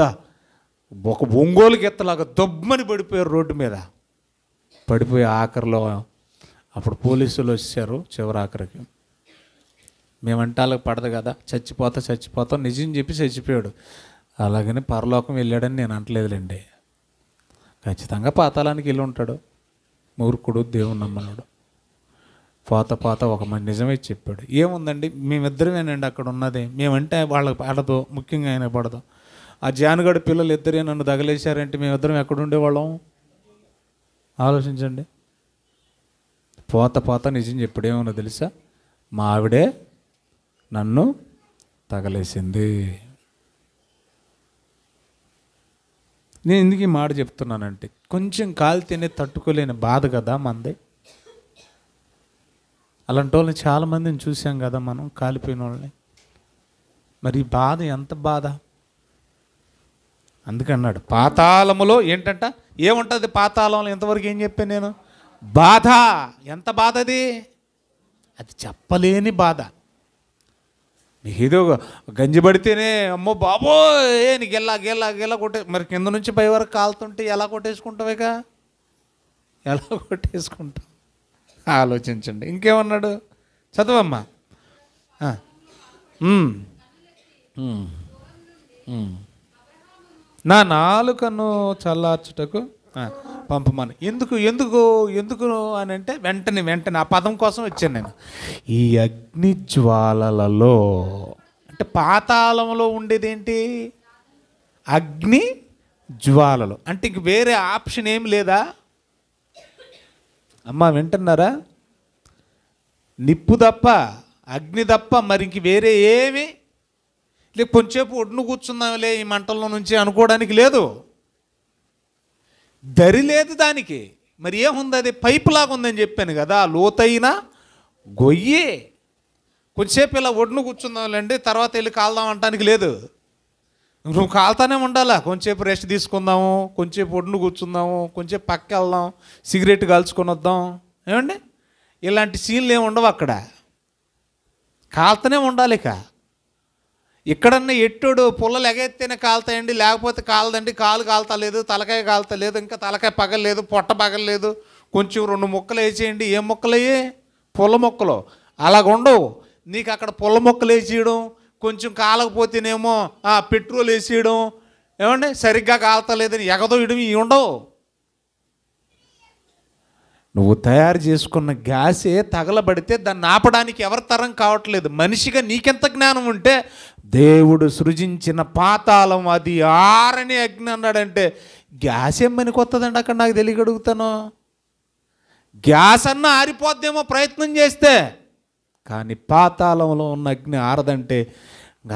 ఒక ఒంగోలు గెత్తలాగా దొబ్బని పడిపోయారు రోడ్డు మీద. పడిపోయి ఆఖరిలో అప్పుడు పోలీసులు వచ్చారు. చివరాఖరికి మేమంటే వాళ్ళకి పడదు కదా, చచ్చిపోతాం నిజం చెప్పి చచ్చిపోయాడు. అలాగని పరలోకం వెళ్ళాడని నేను అంటలేదులేండి. ఖచ్చితంగా పాతాళానికి వెళ్ళి ఉంటాడు. మూర్ఖుడు, దేవుని నమ్మనుడు. పోత ఒక నిజమే చెప్పాడు. ఏముందండి, మేమిద్దరమేనండి అక్కడ ఉన్నది. మేమంటే వాళ్ళకి పడదు, ముఖ్యంగా ఆయన పడదు. ఆ జానుగడు పిల్లలు ఇద్దరే నన్ను తగలేశారంటే మేమిద్దరం ఎక్కడుండేవాళ్ళం? ఆలోచించండి. పోత నిజం చెప్పాడు. ఏమన్నా తెలుసా? మా ఆవిడే నన్ను తగలేసింది. నేను ఎందుకు ఈ మాట చెప్తున్నానంటే, కొంచెం కాలితేనే తట్టుకోలేని బాధ కదా మంది. అలాంటి వాళ్ళని చాలామందిని చూసాం కదా మనం, కాలిపోయిన వాళ్ళని. మరి ఈ బాధ ఎంత బాధ! అందుకన్నాడు పాతాళములో ఏంటంట, ఏముంటుంది పాతాళంలో? ఇంతవరకు ఏం చెప్పాను నేను? బాధ. ఎంత బాధ అది? అది చెప్పలేని బాధ. ఏదో గంజి పడితేనే అమ్మో బాబోయ్ నీకు గెల్లా కొట్టే, మరి కింద నుంచి పై వరకు కాలుతుంటే ఎలా కొట్టేసుకుంటావేక? ఎలా కొట్టేసుకుంటావు? ఆలోచించండి. ఇంకేమన్నాడు? చదవమ్మా. నా నాలుకను చల్లార్చుటకు పంపమని. ఎందుకు అని అంటే వెంటనే ఆ పదం కోసం వచ్చాను నేను. ఈ అగ్ని జ్వాలలలో అంటే పాతాళంలో ఉండేదేంటి? అగ్ని జ్వాలలు. అంటే ఇంక వేరే ఆప్షన్ ఏం లేదా? అమ్మా వింటున్నారా? నిప్పు తప్ప, అగ్ని తప్ప మరి ఇంక వేరే ఏమి లేక కొంచెంసేపు ఒడ్డును కూర్చుందాంలే ఈ మంటల్లో నుంచి అనుకోవడానికి లేదు. దరి లేదు దానికి. మరి ఏముంది? అది పైపు లాగా ఉందని చెప్పాను కదా, లోతైన గొయ్యి. కొంచెంసేపు ఇలా ఒడ్డును కూర్చుందాంలేండి, తర్వాత వెళ్ళి కాల్దాం అంటానికి లేదు. నువ్వు కాలుతానే ఉండాలా. కొంచెంసేపు రెస్ట్ తీసుకుందాము, కొంచెంసేపు ఒడ్డును కూర్చుందాము, కొంచెంసేపు పక్క వెళ్దాం, సిగరెట్ కాల్చుకొని వద్దాం. ఏమండి, ఇలాంటి సీన్లు ఏమి ఉండవు అక్కడ. కాలుతూనే ఉండాలి. ఇక ఇక్కడన్నా ఎట్టోడు పుల్లలు ఎగెత్తేనే కాలుతాయండి, లేకపోతే కాలదండి. కాలు కాలుతలేదు, తలకాయ కాలుతలేదు, ఇంకా తలకాయ పగలలేదు, పొట్ట పగలలేదు. కొంచెం 2 ముక్కలు వేసేయండి. ఏం మొక్కలయ్యే? పుల్ల మొక్కలు. అలాగుండవు. నీకు అక్కడ పుల్ల మొక్కలు వేసేయడం, కొంచెం కాలకపోతేనేమో పెట్రోల్ వేసేయడం, ఏమండి సరిగ్గా కాలుతలేదని ఎగదోయడం ఇవి ఉండవు. నువ్వు తయారు చేసుకున్న గ్యాసే తగలబడితే దాన్ని ఆపడానికి ఎవరి తరం కావట్లేదు. మనిషిగా నీకెంత జ్ఞానం ఉంటే, దేవుడు సృజించిన పాతాళం అది ఆరని అగ్ని అన్నాడంటే గ్యాస్ ఏం పనికి వస్తుందండి అక్కడ? నాకు తెలియగడుగుతాను. గ్యాస్ అన్నా ఆరిపోద్దేమో ప్రయత్నం చేస్తే, కానీ పాతాళంలో ఉన్న అగ్ని ఆరదంటే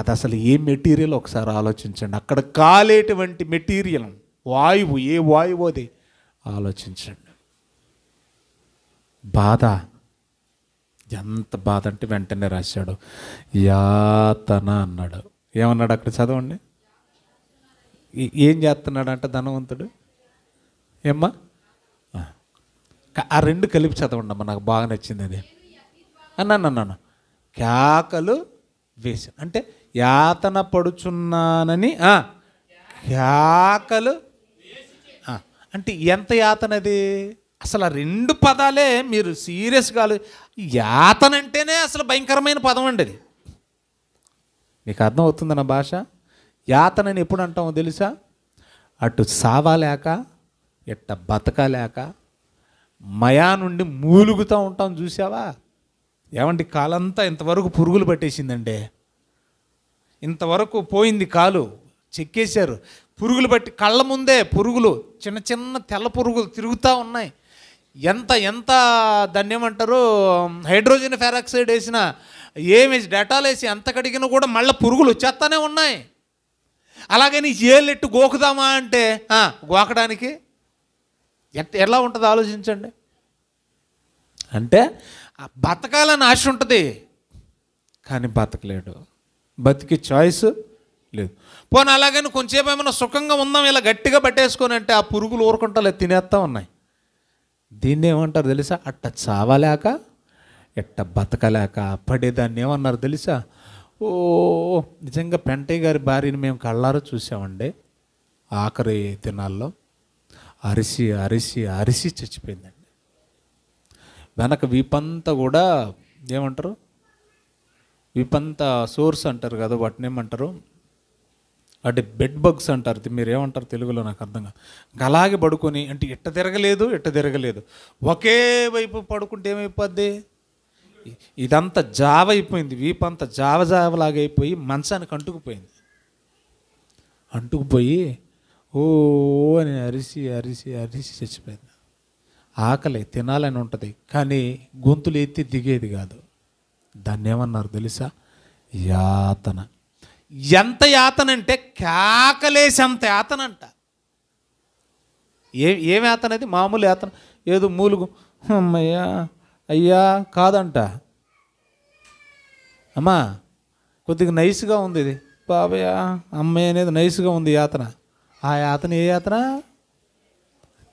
అది అసలు ఏ మెటీరియల్ ఒకసారి ఆలోచించండి. అక్కడ కాలేటువంటి మెటీరియల్ వాయువు, ఏ వాయువు అది ఆలోచించండి. బాధ ఎంత బాధ అంటే వెంటనే రాశాడు యాతన అన్నాడు. ఏమన్నాడు అక్కడ? చదవండి. ఏం చేస్తున్నాడు అంటే ధనవంతుడు? ఏమ్మా ఆ 2 కలిపి చదవండి అమ్మా, నాకు బాగా నచ్చింది అది. అన్నాను కేకలు వేసి అంటే యాతన పడుచున్నానని కేకలు అంటే ఎంత యాతన అది? అసలు ఆ 2 పదాలే మీరు సీరియస్గా యాతన అంటేనే అసలు భయంకరమైన పదం అండి అది. మీకు అర్థం అవుతుంది నా భాష? యాతనని ఎప్పుడు అంటామో తెలుసా? అటు సావాలేక ఎట్ట బతకలేక మయా నుండి మూలుగుతూ ఉంటాం, చూసావా? ఏమంటే కాలంతా ఇంతవరకు పురుగులు పట్టేసిందండి, ఇంతవరకు పోయింది కాలు, చెక్కేశారు. పురుగులు బట్టి కళ్ళ ముందే పురుగులు, చిన్న చిన్న తెల్ల పురుగులు తిరుగుతూ ఉన్నాయి. ఎంత ఎంత దాన్ని ఏమంటారు, హైడ్రోజన్ పెరాక్సైడ్ వేసిన, ఏమి డెటాల్ వేసి ఎంత కడిగినా కూడా మళ్ళీ పురుగులు వచ్చేస్తూనే ఉన్నాయి. అలాగని ఏళ్ళెట్టు గోకుదామా అంటే గోకడానికి ఎలా ఉంటుందో ఆలోచించండి. అంటే బతకాలని ఆశ ఉంటుంది, కానీ బతకలేడు, బతికి చాయిస్ లేదు. పోనీ అలాగని కొంచెంసేపు ఏమైనా సుఖంగా ఉందాం ఇలా గట్టిగా పట్టేసుకొని అంటే ఆ పురుగులు ఊరుకుంటా తినేస్తూ ఉన్నాయి. దీన్ని ఏమంటారు తెలుసా? అట్ట చావలేక ఎట్ట బతకలేక పడేదాన్ని ఏమన్నారు తెలుసా? ఓ నిజంగా పెంటయ్య గారి భార్యని మేము కళ్ళారో చూసామండి. ఆఖరి దినాల్లో అరిసి అరిసి అరిసి చచ్చిపోయిందండి. వెనక వీపంతా కూడా ఏమంటారు, వీపంతా సోర్స్ అంటారు కదా, వాటిని ఏమంటారు అంటే బెడ్ బగ్స్ అంటారు. మీరు ఏమంటారు తెలుగులో నాకు అర్థం కాదు. అలాగే పడుకొని అంటే ఎట్ట తిరగలేదు ఒకే వైపు పడుకుంటే ఏమైపోద్ది, ఇదంతా జావ అయిపోయింది, వీపంతా జావలాగా అయిపోయి మంచానికి అంటుకుపోయి ఓ అని అరిసి అరిసి అరిసి చచ్చిపోయింది. ఆకలి తినాలని ఉంటుంది, కానీ గొంతులు ఎత్తి దిగేది కాదు. దాన్ని ఏమన్నారు తెలుసా? యాతన. ఎంత యాతన అంటే కేకలేసంత యాతన అంట. ఏం యాతన? అది మామూలు యాతన ఏదో మూలుగు అమ్మయ్యా అయ్యా కాదంట. అమ్మా కొద్దిగా నైస్గా ఉంది ఇది, బాబయ్య అమ్మాయి అనేది నైస్గా ఉంది యాతన. ఆ యాతన ఏ యాతన?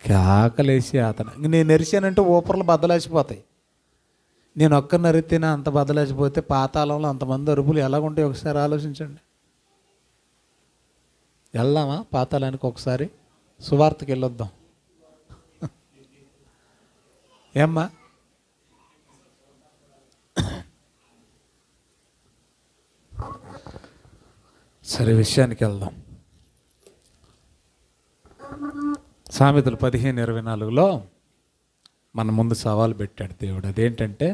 కేకలేసి యాతన. నేను నెరిశానంటే ఊపర్లు బద్దలేసిపోతాయి. నేను ఒక్కరిని అరితేనే అంత బద్దలేసిపోతే పాతాళంలో అంతమంది అరుపులు ఎలాగుంటాయి ఒకసారి ఆలోచించండి. వెళ్దామా పాతాళానికి? ఒకసారి సువార్తకి వెళ్ళొద్దాం. ఏమ్మా? సరే విషయానికి వెళ్దాం. సామెతలు 15:24లో మన ముందు సవాలు పెట్టాడు దేవుడు. అదేంటంటే,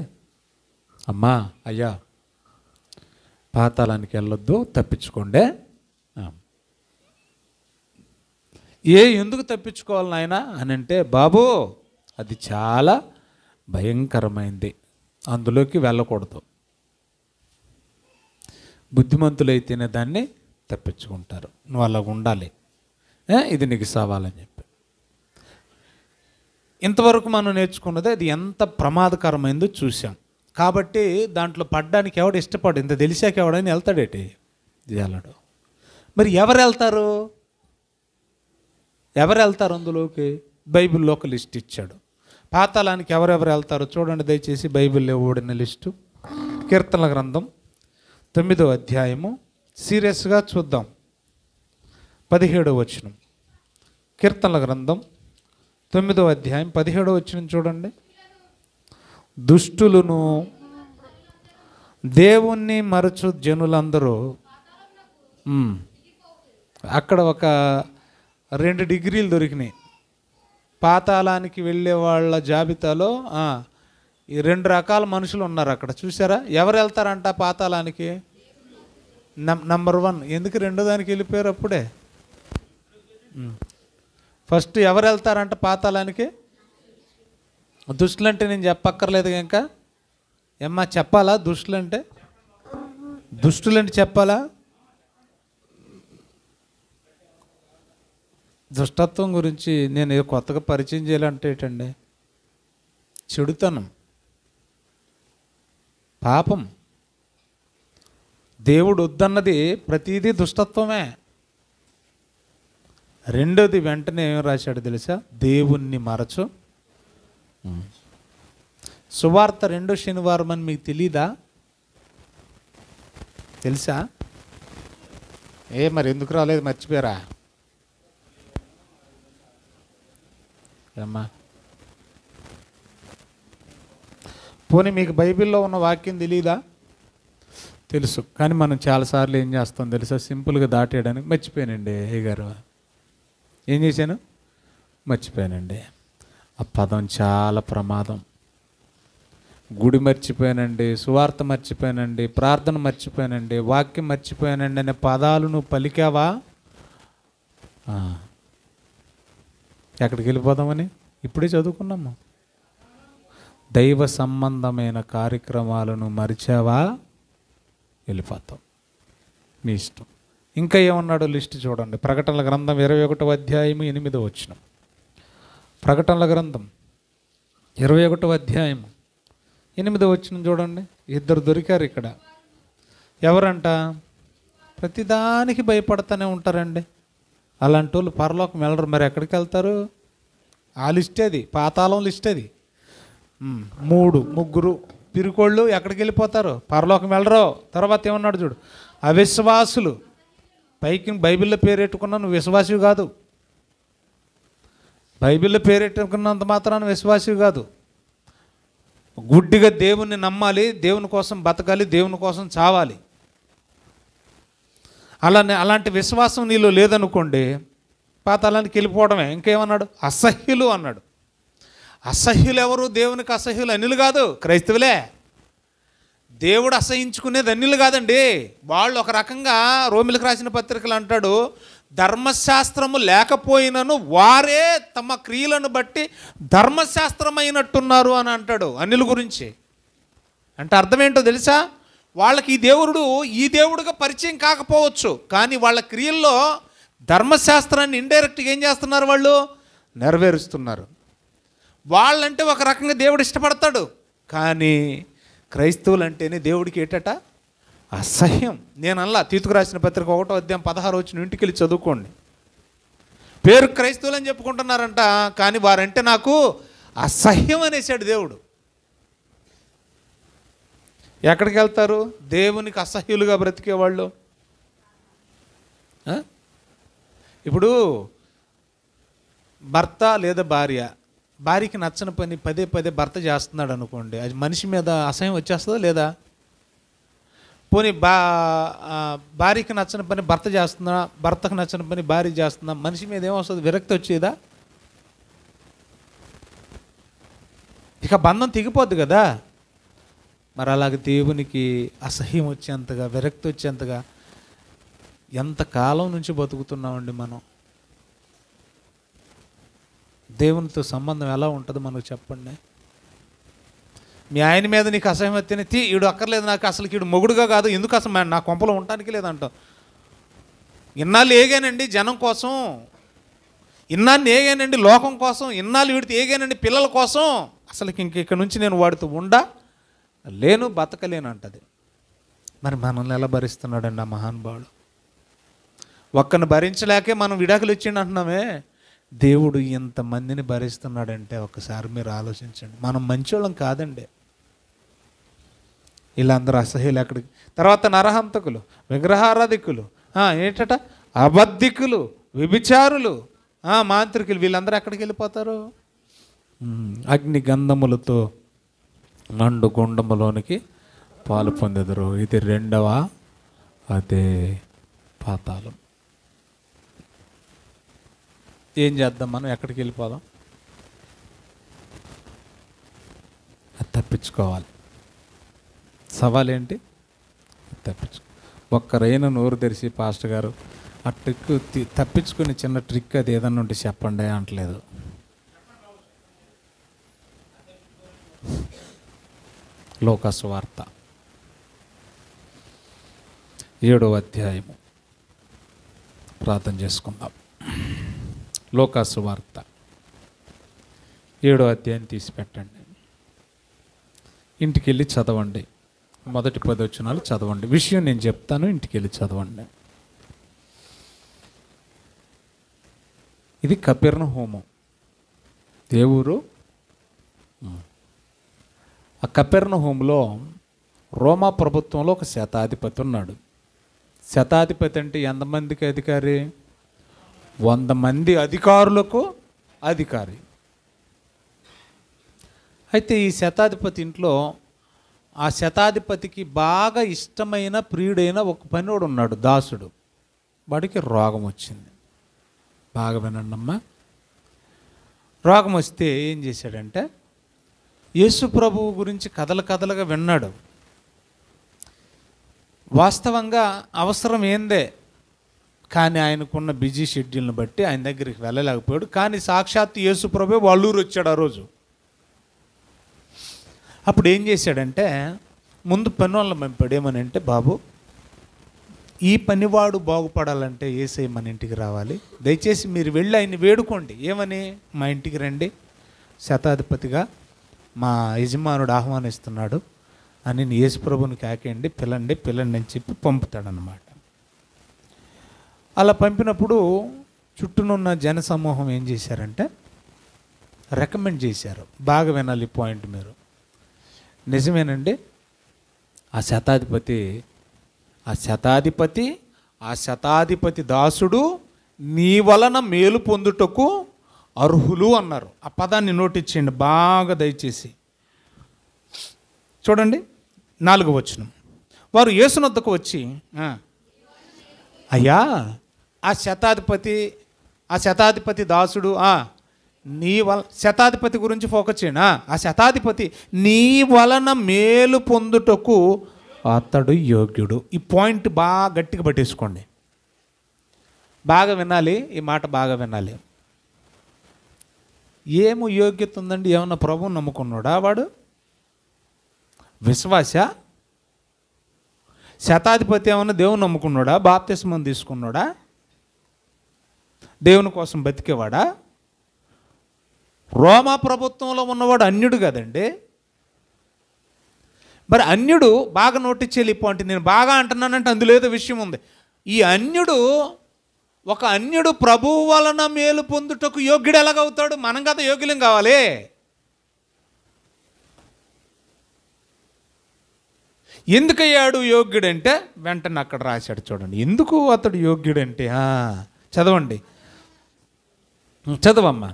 అమ్మా అయ్యా పాతాళానికి వెళ్ళొద్దు, తప్పించుకోండే. ఎందుకు తప్పించుకోవాలి నాయనా అని అంటే, బాబు అది చాలా భయంకరమైంది, అందులోకి వెళ్ళకూడదు. బుద్ధిమంతులైతేనే దాన్ని తప్పించుకుంటారు. నువ్వు అలా ఉండాలి, ఇది నీకు సవాలని చెప్పి. ఇంతవరకు మనం నేర్చుకున్నది అది ఎంత ప్రమాదకరమైందో చూసాం. కాబట్టి దాంట్లో పడ్డానికి ఎవడు ఇష్టపడు, ఇంత తెలిసాక ఎవడని వెళ్తాడేటి? వెళ్ళడు. మరి ఎవరు వెళ్తారు అందులోకి? బైబిల్లో ఒక లిస్ట్ ఇచ్చాడు. పాతాళానికి ఎవరెవరు వెళ్తారో చూడండి దయచేసి, బైబిల్లో ఓడిన లిస్టు. కీర్తనల గ్రంథం 9వ అధ్యాయము, సీరియస్గా చూద్దాం. 17వ వచనం. కీర్తనల గ్రంథం 9వ అధ్యాయం 17వ వచనం చూడండి. దుష్టులను దేవుణ్ణి మరచు జనులందరూ, అక్కడ ఒక 2 డిగ్రీలు దొరికినాయి. పాతాళానికి వెళ్ళే వాళ్ళ జాబితాలో ఈ 2 రకాల మనుషులు ఉన్నారు అక్కడ. చూసారా? ఎవరు వెళ్తారంట పాతాళానికి? నంబర్ 1. ఎందుకు రెండో దానికి వెళ్ళిపోయారు అప్పుడే? ఫస్ట్ ఎవరు వెళ్తారంట పాతాళానికి? దుష్టులంటే నేను చెప్పక్కర్లేదు ఇంకా. ఏమ్మా చెప్పాలా? దుష్టులంటే చెప్పాలా? దుష్టత్వం గురించి నేను కొత్తగా పరిచయం చేయాలంటే ఏంటండి? చెడుతనం, పాపం. దేవుడు వద్దన్నది ప్రతిదీ దుష్టత్వమే. రెండోది వెంటనే ఏం రాశాడు తెలుసా? దేవుణ్ణి మరచు. సువార్త 2వ శనివారం అని మీకు తెలీదా? తెలుసా? మరి ఎందుకు రాలేదు? మర్చిపోయారా అమ్మా? పోనీ మీకు బైబిల్లో ఉన్న వాక్యం తెలీదా? తెలుసు, కానీ మనం చాలాసార్లు ఏం చేస్తాం తెలుసా? సింపుల్గా దాటేయడానికి మర్చిపోయానండి గారు. ఏం చేశాను? మర్చిపోయానండి. ఆ పదం చాలా ప్రమాదం. గుడి మర్చిపోయానండి, సువార్త మర్చిపోయానండి, ప్రార్థన మర్చిపోయానండి, వాక్యం మర్చిపోయానండి అనే పదాలు నువ్వు పలికావా ఎక్కడికి వెళ్ళిపోదామని ఇప్పుడే చదువుకున్నాము. దైవ సంబంధమైన కార్యక్రమాలను మరిచావా, వెళ్ళిపోతాం, మీ ఇష్టం. ఇంకా ఏమన్నాడు లిస్ట్ చూడండి. ప్రకటనల గ్రంథం 21వ అధ్యాయం 8వ వచనం. ప్రకటనల గ్రంథం 21వ అధ్యాయం 8వ వచనం చూడండి. ఇద్దరు దొరికారు ఇక్కడ. ఎవరంట? ప్రతిదానికి భయపడుతూనే ఉంటారండి. అలాంటి వాళ్ళు పరలోకం వెళ్ళరు. మరి ఎక్కడికి వెళ్తారు? ఆ లిస్ట్ అది, పాతాళం లిస్ట్ అది. 3 పిరుకోళ్ళు ఎక్కడికి వెళ్ళిపోతారు? పరలోకం వెళ్ళరు. తర్వాత ఏమన్నాడు చూడు, అవిశ్వాసులు. పైకి బైబిల్లో పేరెట్టుకున్నా నువ్వు విశ్వాసివి కాదు. బైబిల్లో పేరెట్టుకున్నంత మాత్రాన విశ్వాసివి కాదు. గుడ్డిగా దేవుణ్ణి నమ్మాలి, దేవుని కోసం బతకాలి, దేవుని కోసం చావాలి. అలాంటి విశ్వాసం నీలో లేదనుకోండి, పాతాళానికి వెళ్ళిపోవడమే. ఇంకేమన్నాడు? అసహ్యులు అన్నాడు. అసహ్యులు ఎవరు? దేవునికి అసహ్యులు అన్యులు కాదు, క్రైస్తవులే. దేవుడు అసహించుకునేది అన్యులు కాదండి. వాళ్ళు ఒక రకంగా రోమిలకు రాసిన పత్రికలు అంటాడు, ధర్మశాస్త్రము లేకపోయినను వారే తమ క్రియలను బట్టి ధర్మశాస్త్రమైనట్టున్నారు అని అంటాడు అన్యుల గురించి. అంటే అర్థం ఏంటో తెలుసా? వాళ్ళకి ఈ దేవుడుగా పరిచయం కాకపోవచ్చు, కానీ వాళ్ళ క్రియల్లో ధర్మశాస్త్రాన్ని ఇండైరెక్ట్గా ఏం చేస్తున్నారు? వాళ్ళు నెరవేరుస్తున్నారు. వాళ్ళంటే ఒక రకంగా దేవుడు ఇష్టపడతాడు, కానీ క్రైస్తవులు అంటేనే దేవుడికి ఏటట అసహ్యం. నేను అలా తీతుకు రాసిన పత్రిక 1వ అధ్యాయం 16 వచ్చిన ఇంటికి వెళ్ళి చదువుకోండి. పేరు క్రైస్తవులు అని చెప్పుకుంటున్నారంట, కానీ వారంటే నాకు అసహ్యం అనేసాడు దేవుడు. ఎక్కడికి వెళ్తారు? దేవునికి అసహ్యులుగా బ్రతికేవాళ్ళు. ఇప్పుడు భర్త లేదా భార్యకి నచ్చని పని పదే భర్త చేస్తున్నాడు అనుకోండి, అది మనిషి మీద అసహ్యం వచ్చేస్తుందా లేదా? పోనీ భార్యకి నచ్చని పని భర్త చేస్తున్నా, భర్తకు నచ్చని పని భార్య చేస్తున్నా, మనిషి మీద ఏమొస్తుంది? విరక్తి వచ్చేదా? ఇక బంధం తెగిపోద్ది కదా. మరి అలాగే దేవునికి అసహ్యం వచ్చేంతగా, విరక్తి వచ్చేంతగా ఎంతకాలం నుంచి బతుకుతున్నామండి మనం? దేవునితో సంబంధం ఎలా ఉంటుంది మనకు చెప్పండి. మీ ఆయన మీద నీకు అసహ్యం వస్తేనే ఈడు అక్కర్లేదు నాకు, అసలు ఈడు మొగుడుగా కాదు, ఎందుకు అసలు నా కొంపలో ఉండటానికి లేదంటావు. ఇన్నాళ్ళు ఏగానండి జనం కోసం, ఇన్నాళ్ళు ఏగానండి లోకం కోసం, ఇన్నాళ్ళు వీడితో ఏగానండి పిల్లల కోసం, అసలు ఇక్కడ నుంచి నేను వాడితో లేను, బతకలేను అంటది. మరి మనల్ని ఎలా భరిస్తున్నాడండి ఆ మహానుభావుడు? ఒక్కరిని భరించలేకే మనం విడాకులు ఇచ్చిండు అంటున్నామే, దేవుడు ఇంతమందిని భరిస్తున్నాడంటే ఒకసారి మీరు ఆలోచించండి. మనం మంచోళ్ళం కాదండి. వీళ్ళందరూ అసహ్యులు. ఎక్కడికి? తర్వాత నరహంతకులు, విగ్రహారాధికులు, ఏంటట అబద్ధికులు, వ్యభిచారులు, మాంత్రికులు, వీళ్ళందరూ ఎక్కడికి వెళ్ళిపోతారు? అగ్ని గంధములతో మండు గుండములోనికి పాలు పొందెదరు. ఇది 2వ అదే పాతాళం. ఏం చేద్దాం మనం? ఎక్కడికి వెళ్ళిపోదాం? అది తప్పించుకోవాలి. సవాల్ ఏంటి? ఒక్కరైనా నోరు తెరిచి పాస్టర్ గారు ఆ ట్రిక్ తప్పించుకుని చిన్న ట్రిక్ అది ఏదన్నా ఉంటే చెప్పండి అంటలేదు. లోకాసు వార్త 7వ అధ్యాయము ప్రార్థన చేసుకుందాం. లోకాసు వార్త 7వ అధ్యాయం తీసి పెట్టండి, ఇంటికి వెళ్ళి చదవండి. మొదటి 10 వచనాలు చదవండి. విషయం నేను చెప్తాను, ఇంటికి వెళ్ళి చదవండి. ఇది కపెర్నహూము దేవురు. ఆ కపెర్నహూములో రోమా ప్రభుత్వంలో ఒక శతాధిపతి ఉన్నాడు. శతాధిపతి అంటే ఎంతమందికి అధికారి? 100 మంది అధికారులకు అధికారి. అయితే ఈ శతాధిపతి ఇంట్లో ఆ శతాధిపతికి బాగా ఇష్టమైన ప్రియుడైన ఒక పనివాడు ఉన్నాడు, దాసుడు. వాడికి రోగం వచ్చింది. బాగా వినండి అమ్మా. రోగం వస్తే ఏం చేశాడంటే యేసు ప్రభువు గురించి కథలుగా విన్నాడు. వాస్తవంగా అవసరం ఏందే, కానీ ఆయనకున్న బిజీ షెడ్యూల్ని బట్టి ఆయన దగ్గరికి వెళ్ళలేకపోయాడు. కానీ సాక్షాత్తు యేసు ప్రభువే వాళ్ళ ఊరు వచ్చాడు ఆ రోజు. అప్పుడు ఏం చేశాడంటే ముందు పని వాళ్ళని పంపాడు. ఏమని అంటే, బాబు ఈ పనివాడు బాగుపడాలంటే యేసయ్య మన ఇంటికి రావాలి, దయచేసి మీరు వెళ్ళి ఆయన్ని వేడుకోండి. ఏమని? మా ఇంటికి రండి, శతాధిపతిగా మా యజమానుడు ఆహ్వానిస్తున్నాడు అని యేసు ప్రభుని కాకేయండి, పిల్లండి అని చెప్పి పంపుతాడనమాట. అలా పంపినప్పుడు చుట్టూనున్న జన సమూహం ఏం చేశారంటే రికమెండ్ చేశారు. బాగా వినాలి పాయింట్ మీరు. నిజమేనండి, ఆ శతాధిపతి దాసుడు నీ వలన మేలు పొందుటకు అర్హులు అన్నారు. ఆ పదాన్ని నోట్ ఇచ్చేయండి బాగా దయచేసి. చూడండి 4వ వచనం. వారు యేసునొద్దకు వచ్చి, అయ్యా ఆ శతాధిపతి దాసుడు శతాధిపతి గురించి ఫోకస్ చేయండి. ఆ శతాధిపతి నీ వలన మేలు పొందుటకు అతడు యోగ్యుడు. ఈ పాయింట్ బాగా గట్టిగా పట్టేసుకోండి, బాగా వినాలి, ఈ మాట బాగా వినాలి. ఏమో యోగ్యత ఉందండి? ఏమన్నా ప్రభువుని నమ్ముకున్నాడా వాడు? విశ్వాస? శతాధిపతి ఏమన్నా దేవుని నమ్ముకున్నాడా? బాప్తిస్మం తీసుకున్నాడా? దేవుని కోసం బతికేవాడా? రోమా ప్రభుత్వంలో ఉన్నవాడు అన్యుడు కదండి. మరి అన్యుడు బాగా నోటిచ్చేది పాయింట్. నేను బాగా అంటున్నానంటే అందులో ఏదో విషయం ఉంది. ఈ ఒక అన్యుడు ప్రభువు వలన మేలు పొందుటకు యోగ్యుడు ఎలాగవుతాడు? మనం కదా యోగ్యులం కావాలి. ఎందుకయ్యాడు యోగ్యుడంటే వెంటనే అక్కడ రాశాడు చూడండి. ఎందుకు అతడు యోగ్యుడంటే చదవండి, చదవమ్మా.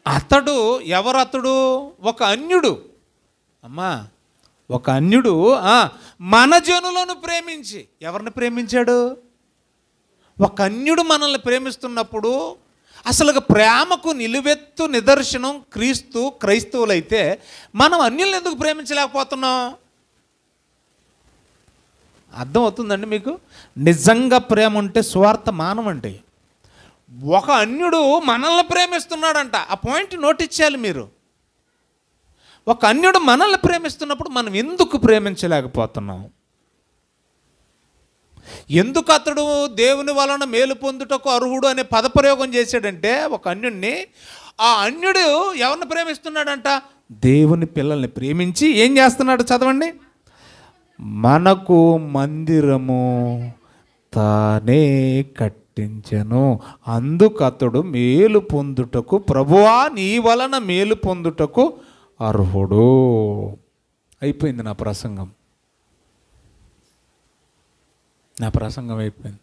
అతడు ఎవరతడు? ఒక అన్యుడు. అమ్మా, ఒక అన్యుడు మన జనులను ప్రేమించి. ఎవరిని ప్రేమించాడు? ఒక అన్యుడు మనల్ని ప్రేమిస్తున్నప్పుడు అసలు ప్రేమకు నిలువెత్తు నిదర్శనం క్రైస్తవులైతే మనం అన్యులను ఎందుకు ప్రేమించలేకపోతున్నాం? అర్థం అవుతుందండి మీకు? నిజంగా ప్రేమ ఉంటే స్వార్థ మానవండి. ఒక అన్యుడు మనల్ని ప్రేమిస్తున్నాడంట. ఆ పాయింట్ నోటిచ్చేయాలి మీరు. ఒక అన్యుడు మనల్ని ప్రేమిస్తున్నప్పుడు మనం ఎందుకు ప్రేమించలేకపోతున్నాం? ఎందుకు అతడు దేవుని వలన మేలు పొందుటకు అర్హుడు అనే పదప్రయోగం చేశాడంటే ఒక అన్యుడిని, ఆ అన్యుడు ఎవరిని ప్రేమిస్తున్నాడంట? దేవుని పిల్లల్ని ప్రేమించి ఏం చేస్తున్నాడు? చదవండి. మనకు మందిరము తానే కట్టించెను, అందుకతడు మేలు పొందుటకు, ప్రభువా నీ వలన మేలు పొందుటకు అర్హుడు. అయిపోయింది నా ప్రసంగం అయిపోయింది.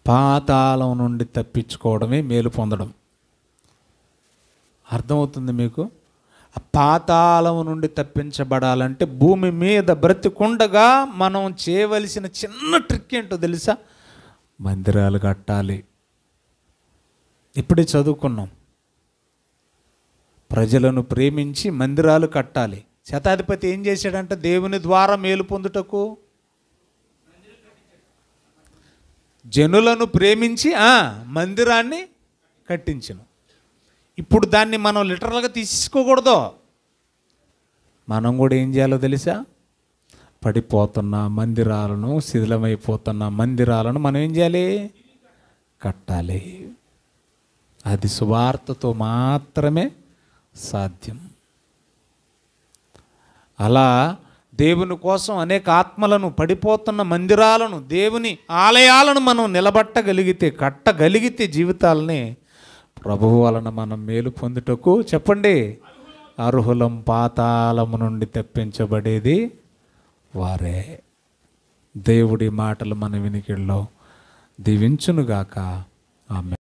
పాతాళం నుండి తప్పించుకోవడమే మేలు పొందడం. అర్థమవుతుంది మీకు? పాతాళం నుండి తప్పించబడాలంటే భూమి మీద బ్రతికుండగా మనం చేయవలసిన చిన్న ట్రిక్ ఏంటో తెలుసా? మందిరాలు కట్టాలి. ఇప్పుడే చదువుకున్నాం. ప్రజలను ప్రేమించి మందిరాలు కట్టాలి. శతాధిపతి ఏం చేశాడంటే దేవుని ద్వారా మేలు పొందుటకు జనులను ప్రేమించి మందిరాన్ని కట్టించను. ఇప్పుడు దాన్ని మనం లిటరల్గా తీసుకోకూడదు. మనం కూడా ఏం చేయాలో తెలుసా? పడిపోతున్న మందిరాలను, శిథిలమైపోతున్న మందిరాలను మనం ఏం చేయాలి? కట్టాలి. అది సువార్తతో మాత్రమే సాధ్యం. అలా దేవుని కోసం అనేక ఆత్మలను, పడిపోతున్న మందిరాలను, దేవుని ఆలయాలను మనం నిలబట్టగలిగితే, కట్టగలిగితే జీవితాలని, ప్రభువు వలన మనం మేలు పొందుటకు చెప్పండి అర్హులం. పాతాళము నుండి తప్పించబడేది వారే. దేవుడి మాటలు మన వినికిడిలో దీవించునుగాక. ఆమేన్.